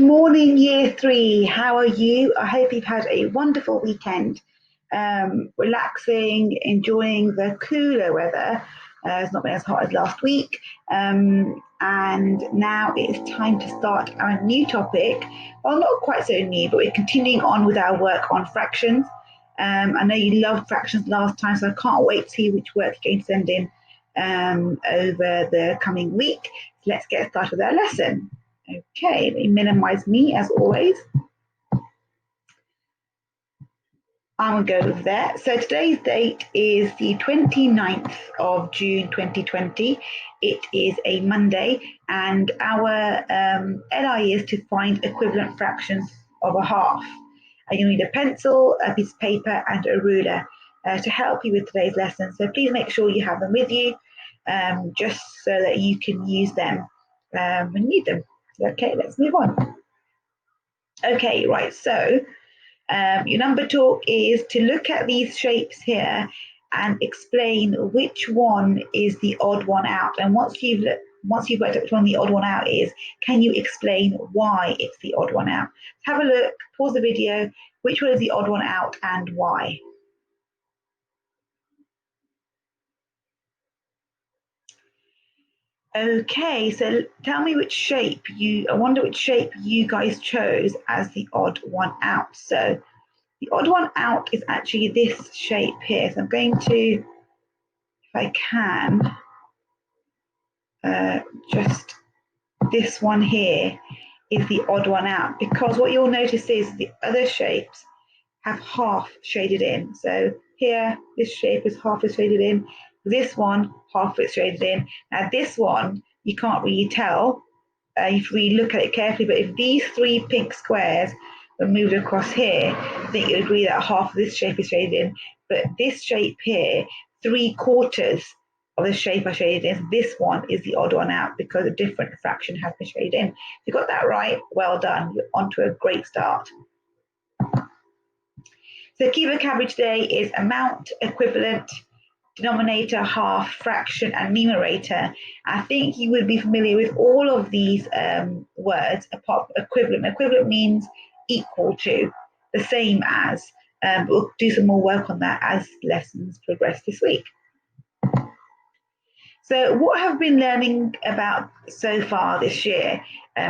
morning, year three. How are you? I hope you've had a wonderful weekend, relaxing, enjoying the cooler weather. It's not been as hot as last week. And now it's time to start our new topic. Well, not quite so new, but we're continuing on with our work on fractions. I know you loved fractions last time, so I can't wait to see which work you're going to send in over the coming week. Let's get started with our lesson. Okay, let me minimize me as always. I'm going to go with that. So today's date is the 29th of June 2020. It is a Monday, and our LI is to find equivalent fractions of a half. And you'll need a pencil, a piece of paper, and a ruler to help you with today's lesson. So please make sure you have them with you, just so that you can use them when you need them. Okay, let's move on. Okay, right, so your number talk is to look at these shapes here and explain which one is the odd one out. And once you've worked out which one the odd one out is, can you explain why it's the odd one out? Have a look, pause the video, which one is the odd one out and why? Okay, so tell me I wonder which shape you guys chose as the odd one out. So the odd one out is actually this shape here. So I'm going to, if I can, just this one here is the odd one out, because what you'll notice is the other shapes have half shaded in. So here, this shape is half is shaded in. This one, half is shaded in. Now this one, you can't really tell if we look at it carefully, but if these three pink squares were moved across here, I think you'd agree that half of this shape is shaded in. But this shape here, 3/4 of the shape are shaded in. This one is the odd one out because a different fraction has been shaded in. If you got that right, well done. You're on to a great start. So key vocabulary today is amount, equivalent, denominator, half, fraction, and numerator. I think you would be familiar with all of these words apart from equivalent. Equivalent means equal to, the same as. We'll do some more work on that as lessons progress this week. So what have we been learning about so far this year?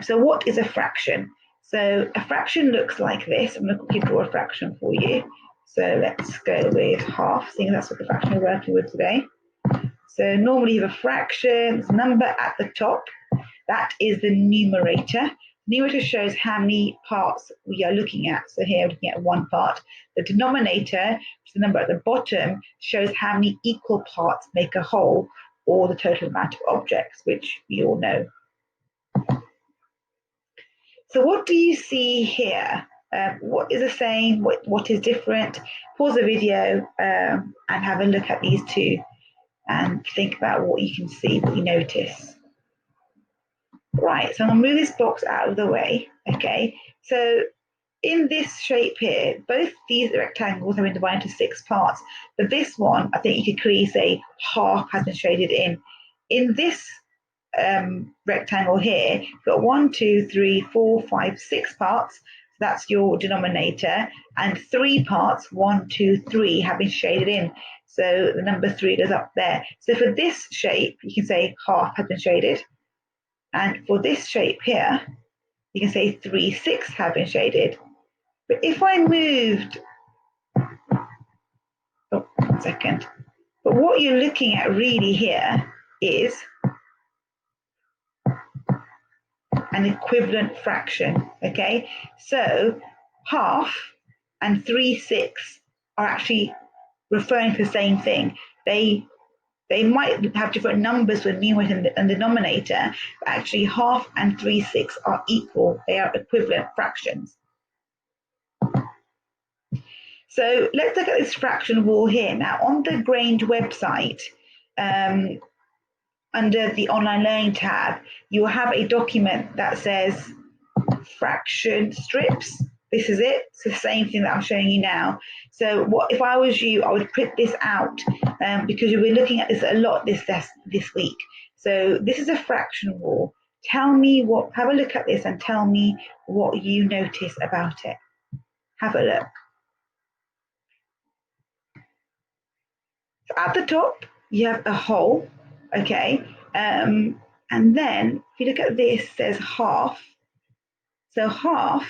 So what is a fraction? So a fraction looks like this. I'm going to quickly draw a fraction for you. So let's go with half, seeing that's what the fraction we're working with today. So normally you have a fraction, number at the top. That is the numerator. Numerator shows how many parts we are looking at. So here we're looking at one part. The denominator, which is the number at the bottom, shows how many equal parts make a whole, or the total amount of objects, which we all know. So what do you see here? What is the same? What is different? Pause the video and have a look at these two and think about what you can see, what you notice. Right, so I'm going to move this box out of the way. Okay, so in this shape here, both these rectangles have been divided into 6 parts, but this one, I think you could clearly say half has been shaded in. In this rectangle here, you've got 1, 2, 3, 4, 5, 6 parts. So that's your denominator, and 3 parts, 1, 2, 3, have been shaded in. So the number 3 goes up there. So for this shape, you can say half has been shaded. And for this shape here, you can say 3/6 have been shaded. But if I moved, oh, 1 second. But what you're looking at really here is an equivalent fraction, okay? So half and 3/6 are actually referring to the same thing. They might have different numbers for the numerator and denominator, but actually half and 3/6 are equal. They are equivalent fractions. So let's look at this fraction wall here. Now on the Grange website, under the online learning tab, you will have a document that says fraction strips. This is it. It's the same thing that I'm showing you now. So what if I was you, I would print this out because you'll be looking at this a lot this week. So this is a fraction wall. Have a look at this and tell me what you notice about it. Have a look. So at the top, you have a hole, okay? And then if you look at this, there's half. So half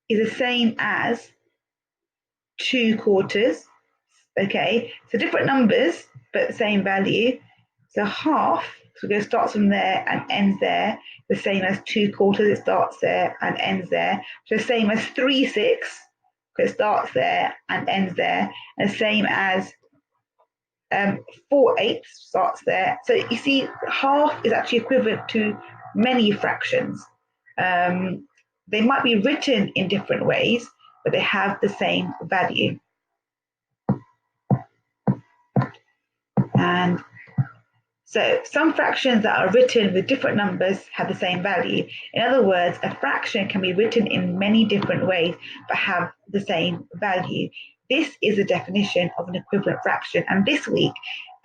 is the same as 2/4, okay? So different numbers, but the same value. So half, so it starts from there and ends there, the same as 2/4, it starts there and ends there. So the same as 3/6, it starts there and ends there, and the same as 4/8 starts there. So you see, half is actually equivalent to many fractions. They might be written in different ways, but they have the same value. And so some fractions that are written with different numbers have the same value. In other words, a fraction can be written in many different ways but have the same value. This is a definition of an equivalent fraction. And this week,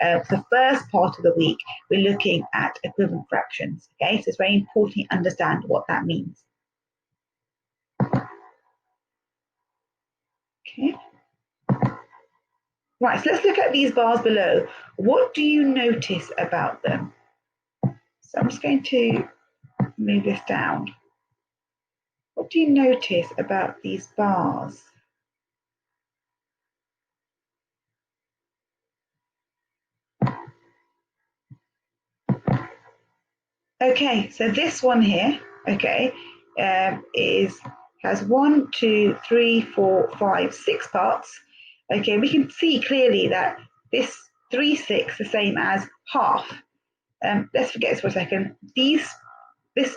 the first part of the week, we're looking at equivalent fractions. Okay, so it's very important to understand what that means. Okay. Right, so let's look at these bars below. What do you notice about them? So I'm just going to move this down. What do you notice about these bars? Okay, so this one here, okay, has 1, 2, 3, 4, 5, 6 parts. Okay, we can see clearly that this 3/6 the same as half. Let's forget this for a second. This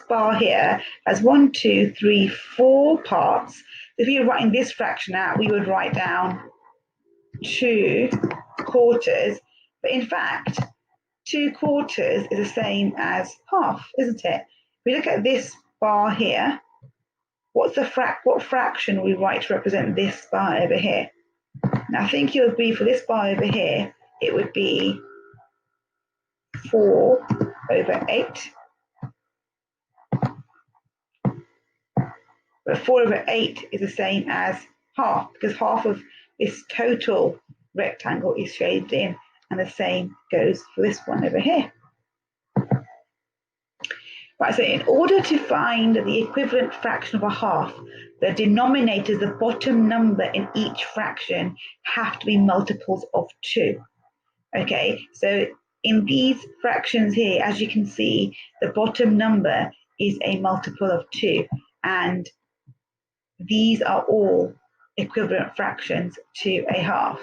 bar here has 1, 2, 3, 4 parts. If you're writing this fraction out, we would write down 2/4. But in fact, 2/4 is the same as half, isn't it? If we look at this bar here, what fraction we write to represent this bar over here? Now I think you'll agree for this bar over here, it would be 4/8. But 4/8 is the same as half, because half of this total rectangle is shaded in, and the same goes for this one over here. Right, so in order to find the equivalent fraction of a half, the denominators, the bottom number in each fraction, have to be multiples of 2. Okay, so in these fractions here, as you can see, the bottom number is a multiple of 2, and these are all equivalent fractions to a half.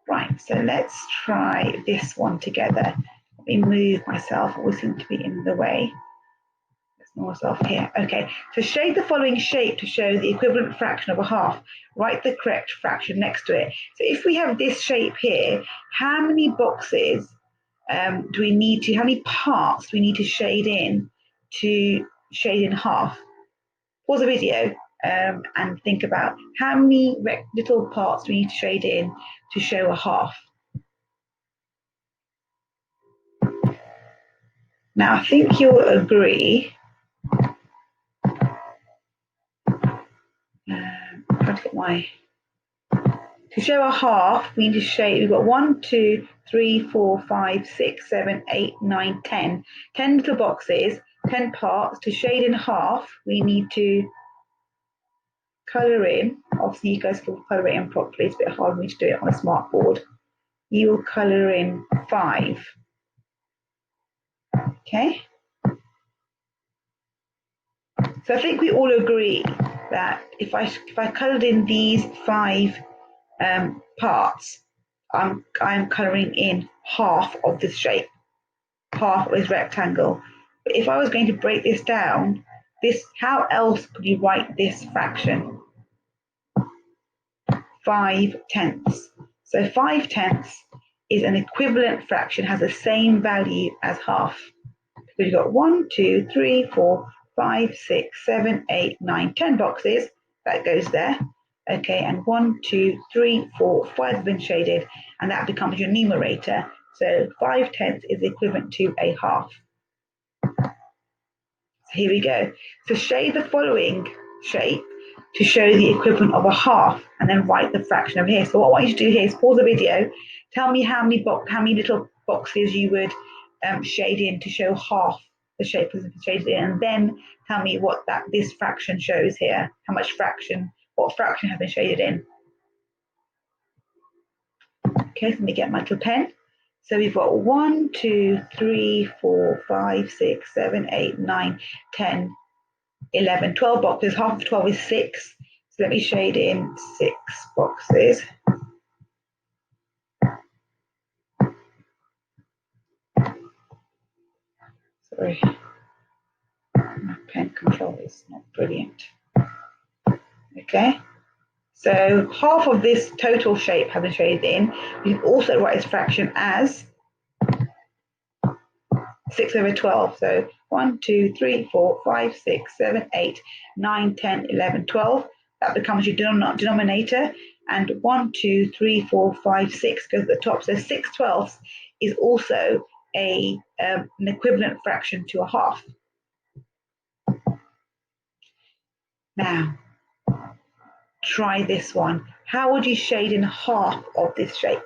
Right, so let's try this one together. Let me move myself, I always seem to be in the way. Let's move myself here. Okay, so shade the following shape to show the equivalent fraction of a half. Write the correct fraction next to it. So if we have this shape here, how many boxes do we need to, how many parts do we need to shade in half? Pause the video and think about how many little parts do we need to shade in to show a half. Now I think you'll agree. I'm trying to get to show a half, we need to shade, we've got 1, 2, 3, 4, 5, 6, 7, 8, 9, 10. 10 little boxes, 10 parts. To shade in half, we need to colour in. Obviously, you guys can colour it in properly. It's a bit hard for me to do it on a smart board. You will colour in 5. Okay? So I think we all agree that if I coloured in these 5 parts, I'm colouring in half of this shape, half of this rectangle. But if I was going to break this down, how else could you write this fraction? 5/10. So 5/10 is an equivalent fraction, has the same value as half. So you've got 1, 2, 3, 4, 5, 6, 7, 8, 9, 10 boxes. That goes there. Okay, and 1, 2, 3, 4, 5 have been shaded, and that becomes your numerator. So 5/10 is equivalent to a half. So here we go. So shade the following shape to show the equivalent of a half, and then write the fraction over here. So what I want you to do here is pause the video, tell me how many little boxes you would shade in to show half the shape is shaded in, and then tell me what this fraction shows here. What fraction has been shaded in. Okay, so let me get my little pen. So we've got 1, 2, 3, 4, 5, 6, 7, 8, 9, 10, 11, 12 boxes. Half of 12 is 6. So let me shade in 6 boxes. Sorry, my pen control is not brilliant. Okay, so half of this total shape has been shaded in. You can also write its fraction as 6/12. So 1, 2, 3, 4, 5, 6, 7, 8, 9, 10, 11, 12. That becomes your denominator. And 1, 2, 3, 4, 5, 6 goes at the top. So 6/12 is also an equivalent fraction to a half. Now, try this one. How would you shade in half of this shape?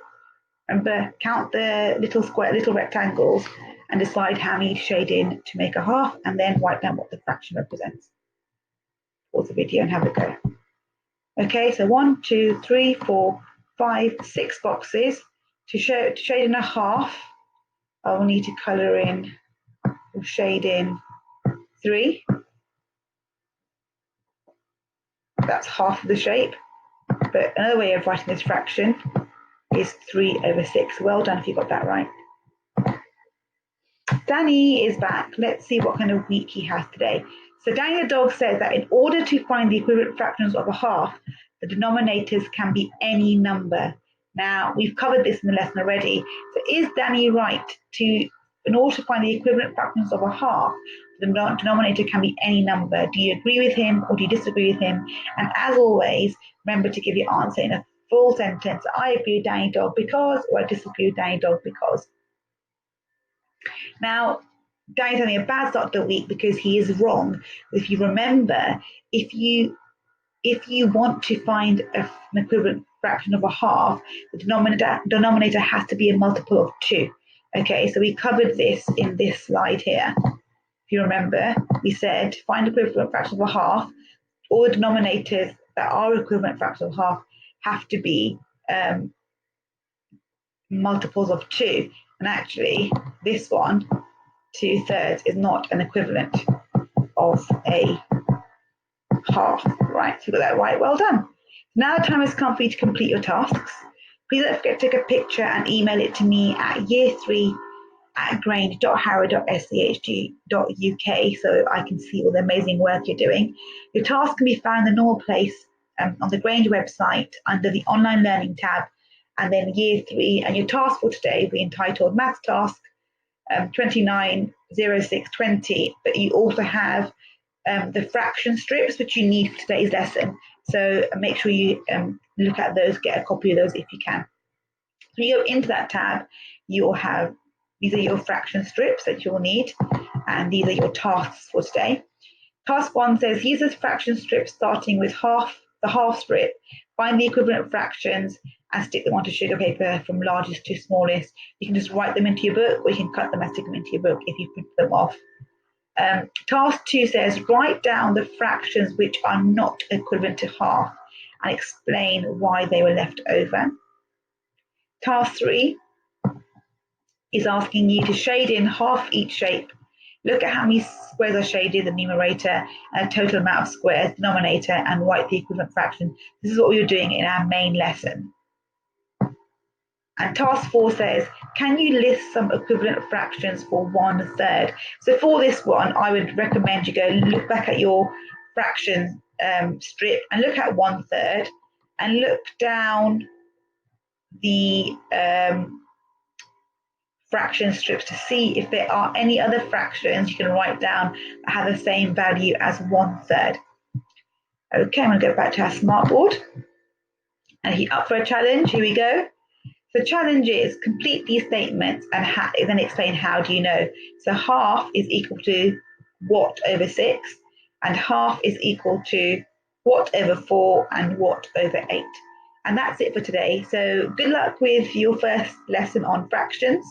Remember, count the little rectangles and decide how many to shade in to make a half, and then write down what the fraction represents. Pause the video and have a go. Okay, so 1, 2, 3, 4, 5, 6 boxes. To shade in a half, I will need to colour in or shade in 3. That's half of the shape. But another way of writing this fraction is 3/6. Well done if you got that right. Danny is back. Let's see what kind of week he has today. So Danny the dog says that in order to find the equivalent fractions of a half, the denominators can be any number. Now, we've covered this in the lesson already. So is Danny right in order to find the equivalent fractions of a half, the denominator can be any number? Do you agree with him or do you disagree with him? And as always, remember to give your answer in a full sentence. I agree with Danny dog because, or I disagree with Danny dog because. Now, Danny's having a bad start to the week because he is wrong. If you remember, if you want to find an equivalent fraction of a half, the denominator has to be a multiple of 2. Okay, so we covered this in this slide here. If you remember, we said to find equivalent fraction of a half, all the denominators that are equivalent fractions of half have to be multiples of 2. And actually, this one, 2/3, is not an equivalent of a half. Right, so you got that right. Well done. Now the time has come for you to complete your tasks. Please don't forget to take a picture and email it to me at year3@grange.harrow.sch.uk so I can see all the amazing work you're doing. Your tasks can be found in the normal place on the Grange website under the Online Learning tab, and then Year 3. And your task for today will be entitled Maths Task 290620, but you also have the fraction strips which you need for today's lesson. So make sure you look at those, get a copy of those if you can. So you go into that tab, you'll have, these are your fraction strips that you'll need, and these are your tasks for today. Task 1 says, use this fraction strip starting with the half strip. Find the equivalent fractions and stick them onto sugar paper from largest to smallest. You can just write them into your book, or you can cut them and stick them into your book if you print them off. Task 2 says, write down the fractions which are not equivalent to half and explain why they were left over. Task 3 is asking you to shade in half each shape. Look at how many squares are shaded, the numerator, and the total amount of squares, denominator, and write the equivalent fraction. This is what we were doing in our main lesson. And task 4 says, can you list some equivalent fractions for 1/3? So for this one, I would recommend you go look back at your fraction strip and look at 1/3 and look down the fraction strips to see if there are any other fractions you can write down that have the same value as 1/3. Okay, I'm going to go back to our smartboard. And are you up for a challenge? Here we go. The challenge is complete these statements and then explain how do you know. So half is equal to what over 6, and half is equal to what over 4 and what over 8. And that's it for today. So good luck with your first lesson on fractions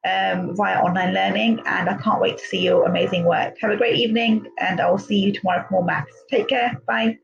via online learning, and I can't wait to see your amazing work. Have a great evening, and I will see you tomorrow for more maths. Take care. Bye.